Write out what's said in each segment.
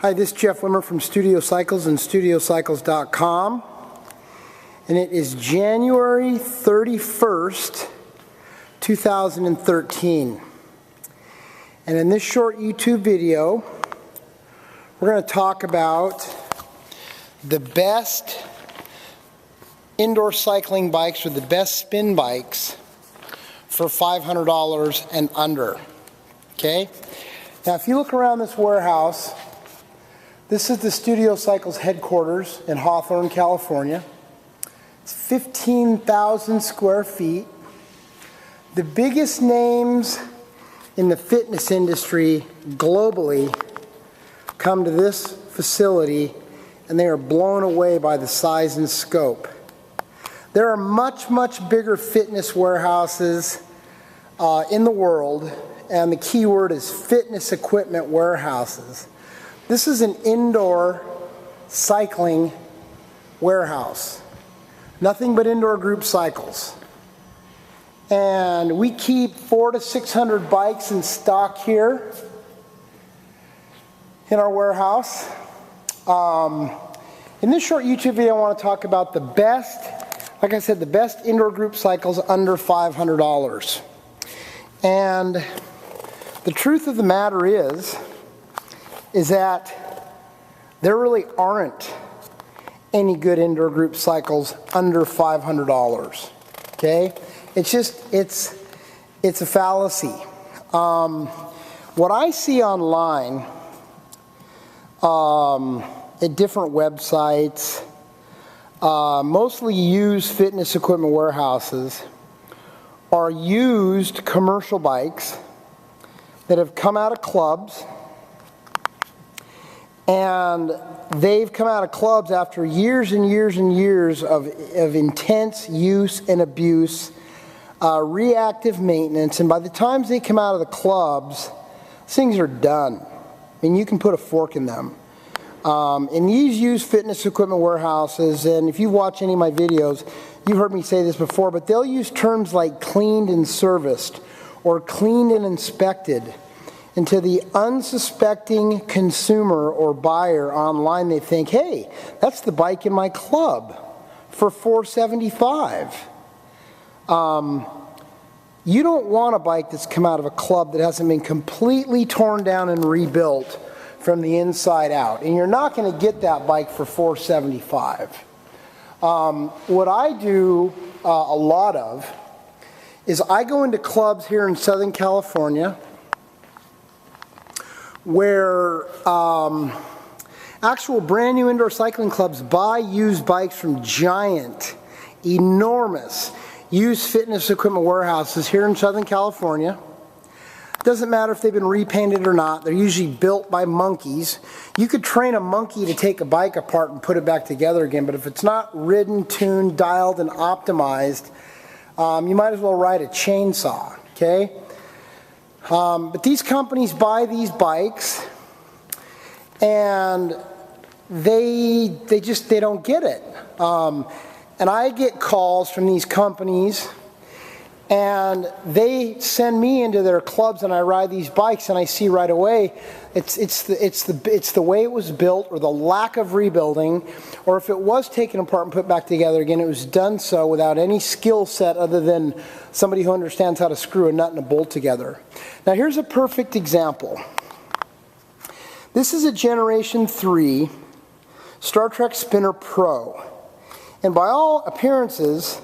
Hi, this is Jeff Wimmer from Studio Cycles and StudioCycles.com, and it is January 31st, 2013. And in this short YouTube video, we're going to talk about the best indoor cycling bikes or the best spin bikes for $500 and under. Okay? Now, if you look around this warehouse, this is the Studio Cycles headquarters in Hawthorne, California. It's 15,000 square feet. The biggest names in the fitness industry globally come to this facility, and they are blown away by the size and scope. There are much, much bigger fitness warehouses in the world, and the key word is fitness equipment warehouses. This is an indoor cycling warehouse. Nothing but indoor group cycles. And we keep 400 to 600 bikes in stock here in our warehouse. In this short YouTube video, I want to talk about the best, like I said, the best indoor group cycles under $500. And the truth of the matter is that there really aren't any good indoor group cycles under $500. Okay? It's just, it's a fallacy. What I see online at different websites, mostly used fitness equipment warehouses, are used commercial bikes that have come out of clubs, and they've come out of clubs after years and years and years of intense use and abuse, reactive maintenance, and by the time they come out of the clubs, things are done. I mean, you can put a fork in them. In these used fitness equipment warehouses, and if you watch any of my videos, you've heard me say this before, but they'll use terms like cleaned and serviced or cleaned and inspected. And to the unsuspecting consumer or buyer online, they think, hey, that's the bike in my club for $475. You don't want a bike that's come out of a club that hasn't been completely torn down and rebuilt from the inside out. And you're not going to get that bike for $475. What I do a lot of is I go into clubs here in Southern California where actual brand new indoor cycling clubs buy used bikes from giant, enormous used fitness equipment warehouses here in Southern California. Doesn't matter if they've been repainted or not. They're usually built by monkeys. You could train a monkey to take a bike apart and put it back together again, but if it's not ridden, tuned, dialed, and optimized, you might as well ride a chainsaw, okay? But these companies buy these bikes, and they don't get it. And I get calls from these companies, and they send me into their clubs, and I ride these bikes, and I see right away it's the way it was built, or the lack of rebuilding, or if it was taken apart and put back together again, it was done so without any skill set other than somebody who understands how to screw a nut and a bolt together. Now here's a perfect example. This is a Generation 3 Star Trek Spinner Pro, and by all appearances,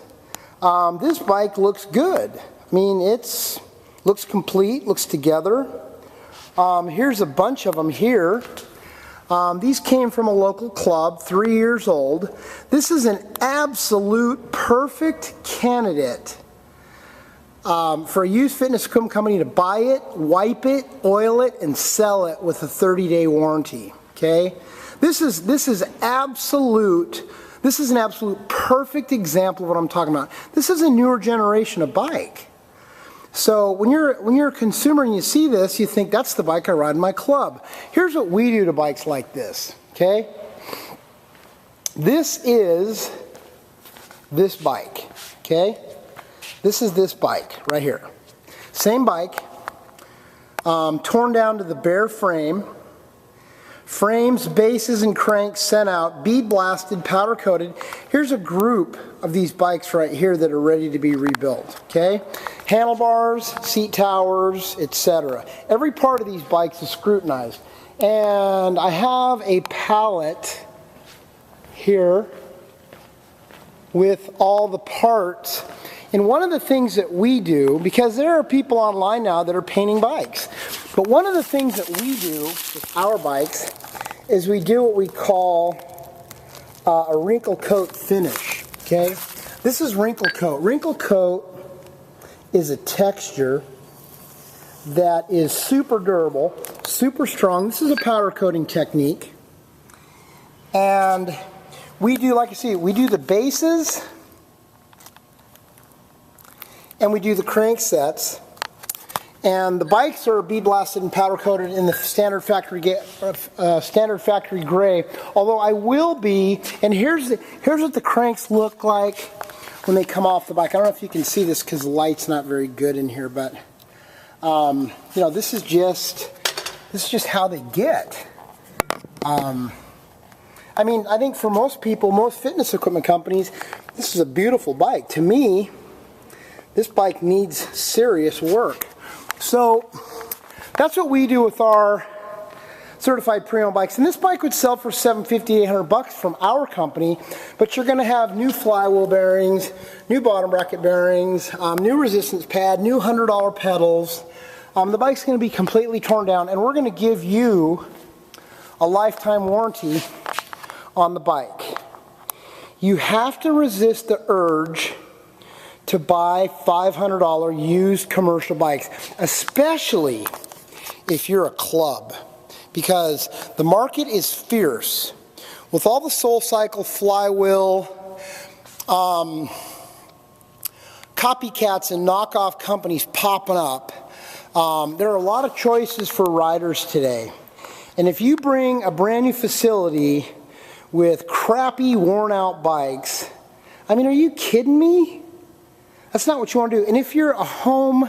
this bike looks good. I mean, looks complete, looks together. Here's a bunch of them here. These came from a local club, 3 years old. This is an absolute perfect candidate for a used fitness equipment company to buy it, wipe it, oil it, and sell it with a 30-day warranty. Okay? This is an absolute perfect example of what I'm talking about. This is a newer generation of bike. So when you're a consumer and you see this, you think that's the bike I ride in my club. Here's what we do to bikes like this, okay? This is this bike, okay? This is this bike right here. Same bike, torn down to the bare frame, Frames, bases, and cranks sent out, bead blasted, powder coated. Here's a group of these bikes right here that are ready to be rebuilt, okay? Handlebars, seat towers, etc. Every part of these bikes is scrutinized. And I have a pallet here with all the parts. And one of the things that we do, because there are people online now that are painting bikes, but one of the things that we do with our bikes is we do what we call a wrinkle coat finish, okay? This is wrinkle coat. Wrinkle coat is a texture that is super durable, super strong. This is a powder coating technique. And we do, like you see, we do the bases and we do the cranksets. And the bikes are bead blasted and powder coated in the standard factory gray. Although I will be, and here's what the cranks look like when they come off the bike. I don't know if you can see this because the light's not very good in here, but you know, this is just how they get. I mean, I think for most people, most fitness equipment companies, this is a beautiful bike. To me, this bike needs serious work. So that's what we do with our certified pre-owned bikes. And this bike would sell for $750, $800 from our company, but you're going to have new flywheel bearings, new bottom bracket bearings, new resistance pad, new $100 pedals. The bike's going to be completely torn down, and we're going to give you a lifetime warranty on the bike. You have to resist the urge to buy $500 used commercial bikes, especially if you're a club, because the market is fierce. With all the SoulCycle, flywheel, copycats and knockoff companies popping up, there are a lot of choices for riders today. And if you bring a brand new facility with crappy, worn out bikes, I mean, are you kidding me? That's not what you want to do. And if you're a home,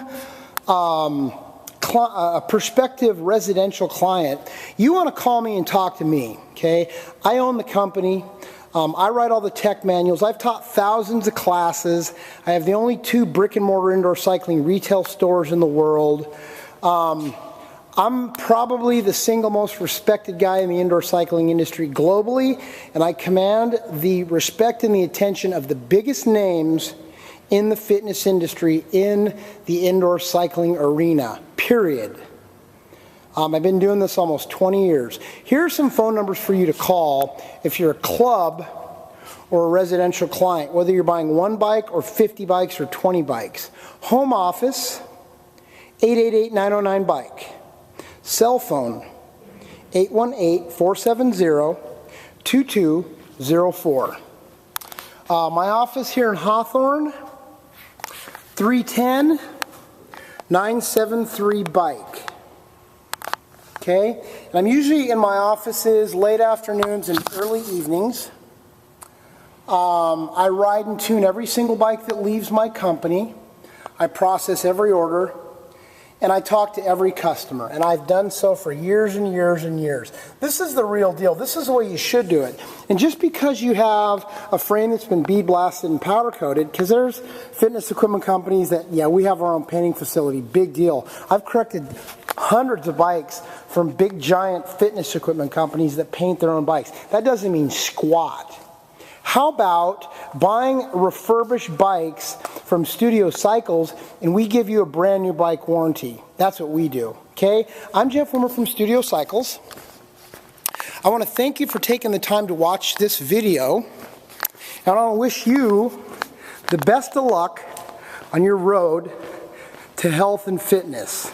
a prospective residential client, you want to call me and talk to me, okay? I own the company. I write all the tech manuals. I've taught thousands of classes. I have the only 2 brick and mortar indoor cycling retail stores in the world. I'm probably the single most respected guy in the indoor cycling industry globally, and I command the respect and the attention of the biggest names in the fitness industry, in the indoor cycling arena, period. I've been doing this almost 20 years. Here are some phone numbers for you to call if you're a club or a residential client, whether you're buying 1 bike or 50 bikes or 20 bikes. Home office, 888-909-BIKE. Cell phone, 818-470-2204. My office here in Hawthorne, 310-973-BIKE. Okay? And I'm usually in my offices late afternoons and early evenings. I ride and tune every single bike that leaves my company. I process every order. And I talk to every customer. And I've done so for years and years and years. This is the real deal. This is the way you should do it. And just because you have a frame that's been bead blasted and powder coated, because there's fitness equipment companies that, yeah, we have our own painting facility, big deal. I've corrected hundreds of bikes from big giant fitness equipment companies that paint their own bikes. That doesn't mean squat. How about buying refurbished bikes from Studio Cycles and we give you a brand new bike warranty? That's what we do, okay? I'm Jeff Wimmer from Studio Cycles. I want to thank you for taking the time to watch this video. And I want to wish you the best of luck on your road to health and fitness.